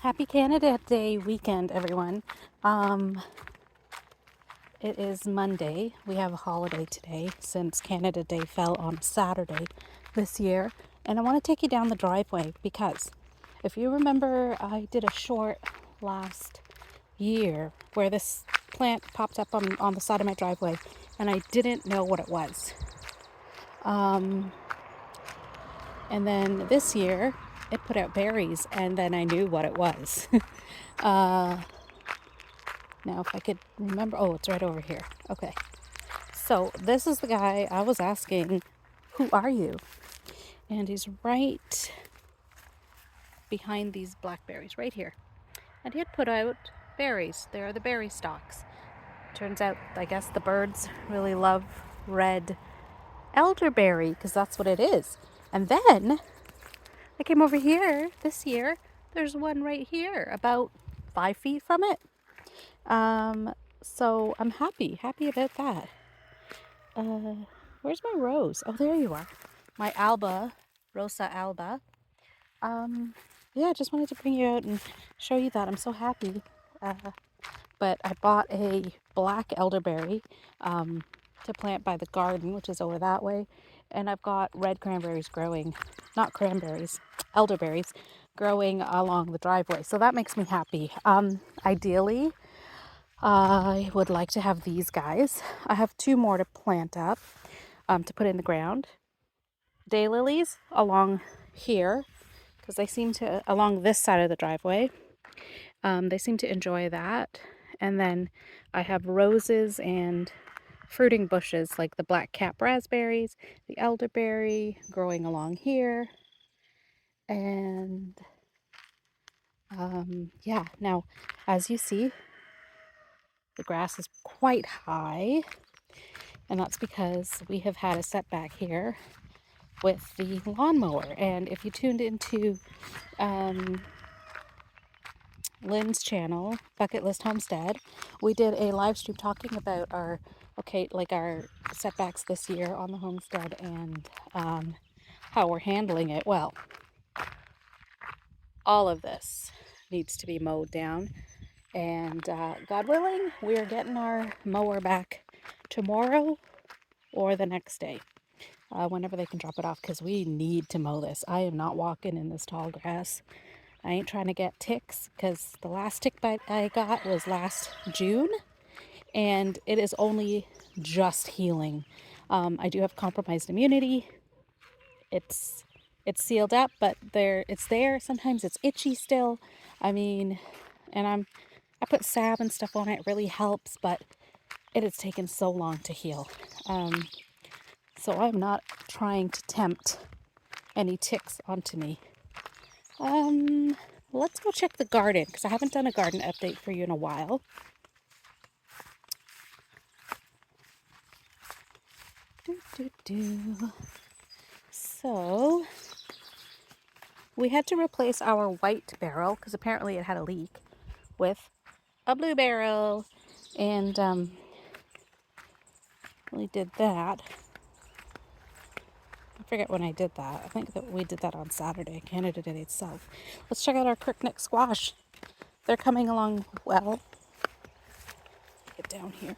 Happy Canada Day weekend, everyone. It is Monday. We have a holiday today since Canada Day fell on Saturday this year. And I want to take you down the driveway because if you remember, I did a short last year where this plant popped up on the side of my driveway and I didn't know what it was. And then this year, it put out berries, and then I knew what it was. Now, if I could remember, oh, it's right over here. Okay. So this is the guy I was asking, who are you? And he's right behind these blackberries, right here. And he had put out berries. There are the berry stalks. Turns out, I guess the birds really love red elderberry because that's what it is. And then I came over here this year. There's one right here, about 5 feet from it. So I'm happy about that. Where's my rose? Oh, there you are. My Alba, Rosa Alba. Yeah, I just wanted to bring you out and show you that. I'm so happy. But I bought a black elderberry to plant by the garden, which is over that way. And I've got red cranberries growing, not cranberries, elderberries growing along the driveway. So that makes me happy. Ideally, I would like to have these guys. I have 2 more to plant up to put in the ground. Daylilies along here, because they seem to, along this side of the driveway, they seem to enjoy that. And then I have roses and fruiting bushes like the black cap raspberries, the elderberry growing along here. And yeah, now as you see, the grass is quite high, and that's because we have had a setback here with the lawnmower. And if you tuned into Lynn's channel, Bucket List Homestead, we did a live stream talking about our setbacks this year on the homestead and how we're handling it. Well, all of this needs to be mowed down, and God willing, we are getting our mower back tomorrow or the next day, whenever they can drop it off, because we need to mow this. I am not walking in this tall grass. I ain't trying to get ticks, because the last tick bite I got was last June, and it is only just healing. I do have compromised immunity. It's sealed up, but it's there. Sometimes it's itchy still. I mean, and I put salve and stuff on it. It really helps, but it has taken so long to heal. So I'm not trying to tempt any ticks onto me. Let's go check the garden, because I haven't done a garden update for you in a while. So we had to replace our white barrel because apparently it had a leak with a blue barrel, and we did that. I forget when I did that. I think that we did that on Saturday. Canada Day itself. Let's check out our crookneck squash. They're coming along well. Get down here.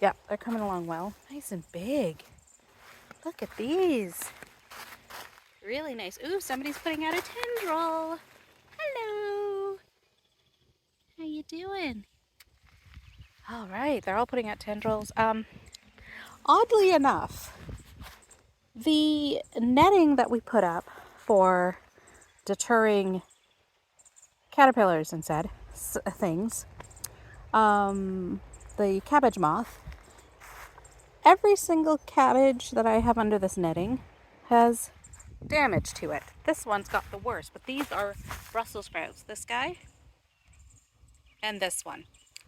Yeah, they're coming along well. Nice and big. Look at these. Really nice. Ooh, somebody's putting out a tendril. Hello. How you doing? All right, they're all putting out tendrils. Oddly enough, the netting that we put up for deterring caterpillars and things, the cabbage moth, every single cabbage that I have under this netting has damage to it. This one's got the worst, but these are Brussels sprouts. This guy and this one.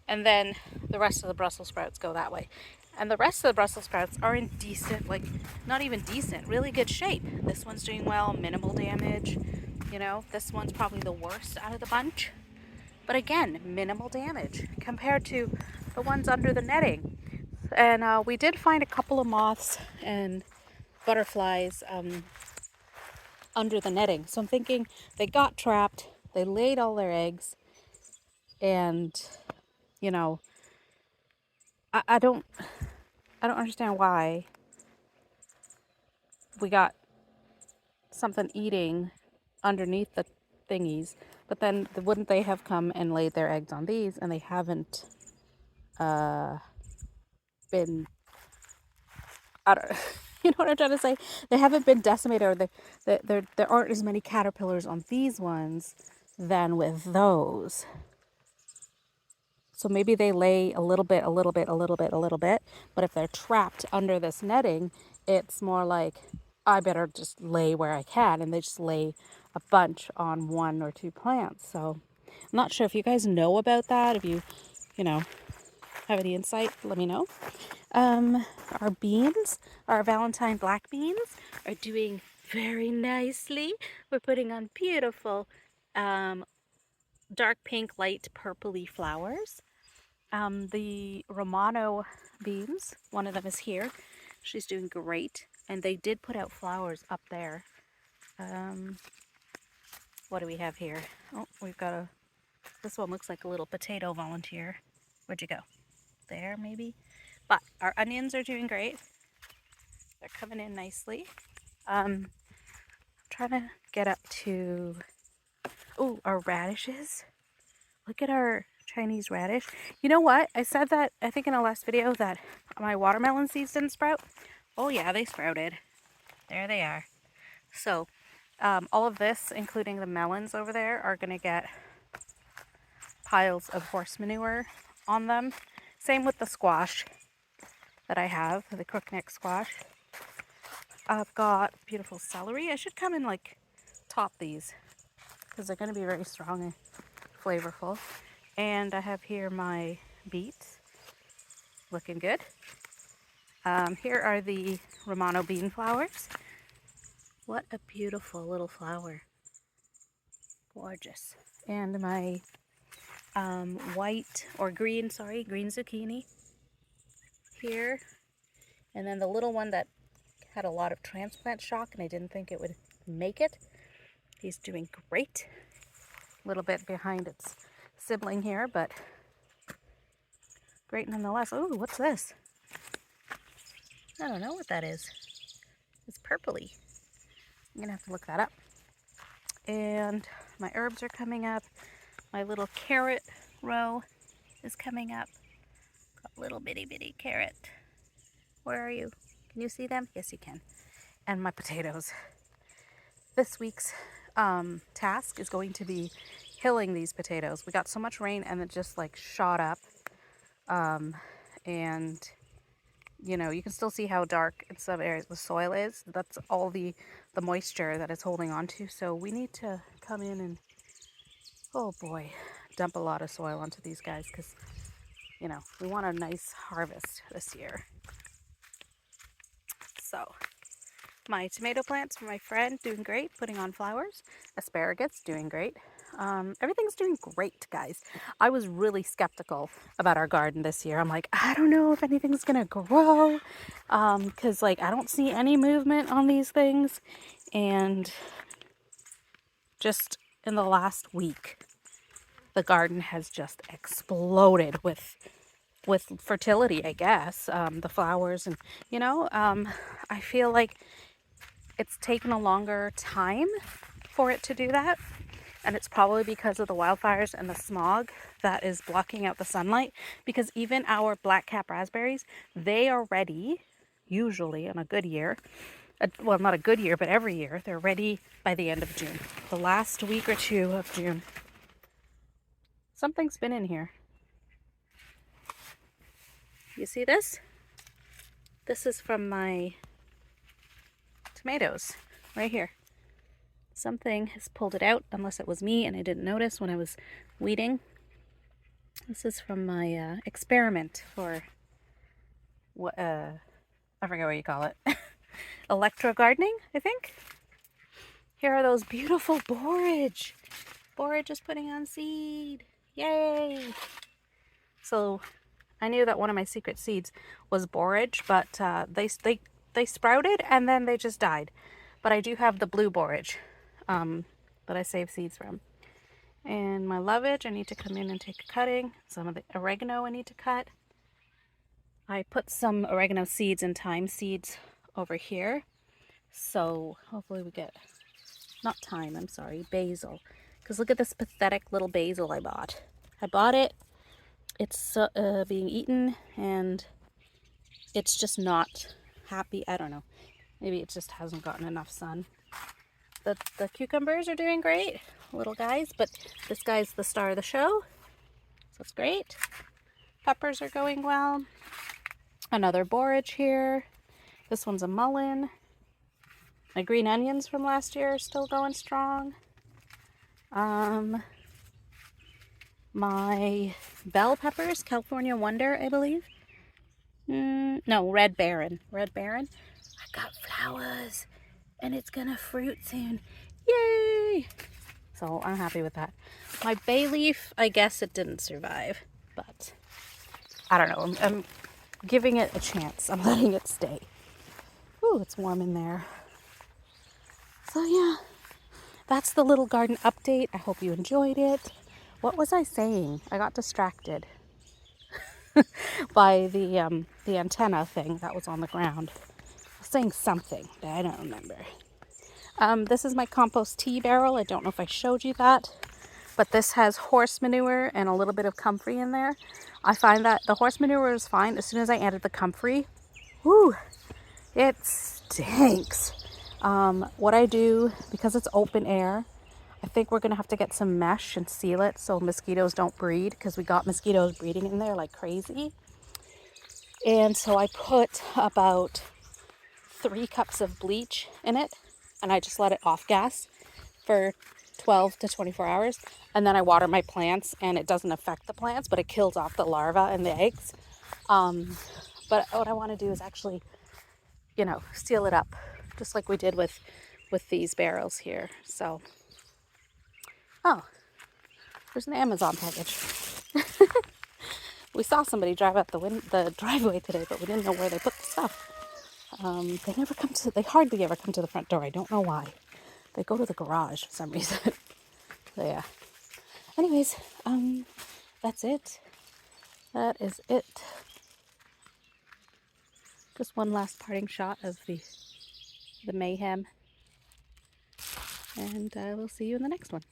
And then the rest of the Brussels sprouts go that way. And the rest of the Brussels sprouts are in decent, like not even decent, really good shape. This one's doing well, minimal damage. You know, this one's probably the worst out of the bunch. But again, minimal damage compared to the ones under the netting. And we did find a couple of moths and butterflies under the netting. So I'm thinking they got trapped. They laid all their eggs, and you know, I don't understand why we got something eating underneath the thingies, but then wouldn't they have come and laid their eggs on these, and they haven't been, I don't, you know what I'm trying to say? They haven't been decimated, or there aren't as many caterpillars on these ones than with those. So maybe they lay a little bit, a little bit, a little bit, a little bit. But if they're trapped under this netting, it's more like, I better just lay where I can. And they just lay a bunch on 1 or 2 plants. So I'm not sure if you guys know about that. If you know, have any insight, let me know. Our beans, our Valentine black beans, are doing very nicely. We're putting on beautiful dark pink, light purpley flowers. The Romano beans, one of them is here. She's doing great. And they did put out flowers up there. What do we have here? Oh, we've got this one looks like a little potato volunteer. Where'd you go? There, maybe? But our onions are doing great. They're coming in nicely. I'm trying to get up to, oh, our radishes. Look at our Chinese radish. You know what? I said that, I think in the last video, that my watermelon seeds didn't sprout. Oh yeah, they sprouted. There they are. So all of this, including the melons over there, are going to get piles of horse manure on them. Same with the squash that I have, the crookneck squash. I've got beautiful celery. I should come and like top these because they're going to be very strong and flavorful. And I have here my beets, looking good. Here are the Romano bean flowers. What a beautiful little flower. Gorgeous. And my white, or green, sorry, green zucchini here. And then the little one that had a lot of transplant shock and I didn't think it would make it. He's doing great. A little bit behind its sibling here, but great nonetheless. Oh, what's this? I don't know what that is. It's purpley. I'm gonna have to look that up. And my herbs are coming up. My little carrot row is coming up. Got little bitty carrot. Where are you? Can you see them? Yes, you can. And my potatoes. This week's task is going to be hilling these potatoes. We got so much rain and it just like shot up. And you know, you can still see how dark in some areas the soil is. That's all the moisture that it's holding on to. So we need to come in and, oh boy, dump a lot of soil onto these guys because, you know, we want a nice harvest this year. So my tomato plants for my friend, doing great, putting on flowers. Asparagus, doing great. Everything's doing great, guys. I was really skeptical about our garden this year. I'm like, I don't know if anything's gonna grow, because like I don't see any movement on these things. And just in the last week, the garden has just exploded with fertility, I guess. The flowers, and you know, I feel like it's taken a longer time for it to do that. And it's probably because of the wildfires and the smog that is blocking out the sunlight. Because even our black cap raspberries, they are ready, usually in a good year. Well, not a good year, but every year. They're ready by the end of June. The last week or two of June. Something's been in here. You see this? This is from my tomatoes, right here. Something has pulled it out, unless it was me and I didn't notice when I was weeding. This is from my experiment for what I forget what you call it. Electro gardening, I think. Here are those beautiful borage. Borage is putting on seed. Yay! So I knew that one of my secret seeds was borage, but they sprouted and then they just died. But I do have the blue borage that I save seeds from. And my lovage, I need to come in and take a cutting. Some of the oregano I need to cut. I put some oregano seeds and thyme seeds over here. So hopefully we get, not thyme, I'm sorry, basil. Because look at this pathetic little basil I bought. I bought it, it's being eaten, and it's just not happy. I don't know. Maybe it just hasn't gotten enough sun. The cucumbers are doing great, little guys, but this guy's the star of the show, so it's great. Peppers are going well. Another borage here. This one's a mullein. My green onions from last year are still going strong. My bell peppers, California Wonder, I believe. No, Red Baron. Red Baron. I got flowers, and it's gonna fruit soon. Yay! So I'm happy with that. My bay leaf, I guess it didn't survive, but I don't know. I'm giving it a chance. I'm letting it stay. Ooh, it's warm in there. So yeah, that's the little garden update. I hope you enjoyed it. What was I saying? I got distracted by the antenna thing that was on the ground. I was saying something, but I don't remember. This is my compost tea barrel. I don't know if I showed you that, but this has horse manure and a little bit of comfrey in there. I find that the horse manure is fine. As soon as I added the comfrey, whoo, it stinks. What I do, because it's open air, I think we're gonna have to get some mesh and seal it so mosquitoes don't breed, because we got mosquitoes breeding in there like crazy. And so I put about 3 cups of bleach in it, and I just let it off gas for 12 to 24 hours, and then I water my plants, and it doesn't affect the plants, but it kills off the larvae and the eggs. But what I want to do is actually, seal it up, just like we did with these barrels here. So, oh, there's an Amazon package. We saw somebody drive out the driveway today, but we didn't know where they put the stuff. They hardly ever come to the front door. I don't know why. They go to the garage for some reason. So yeah. Anyways, that's it. That is it. Just one last parting shot of the mayhem. And we'll see you in the next one.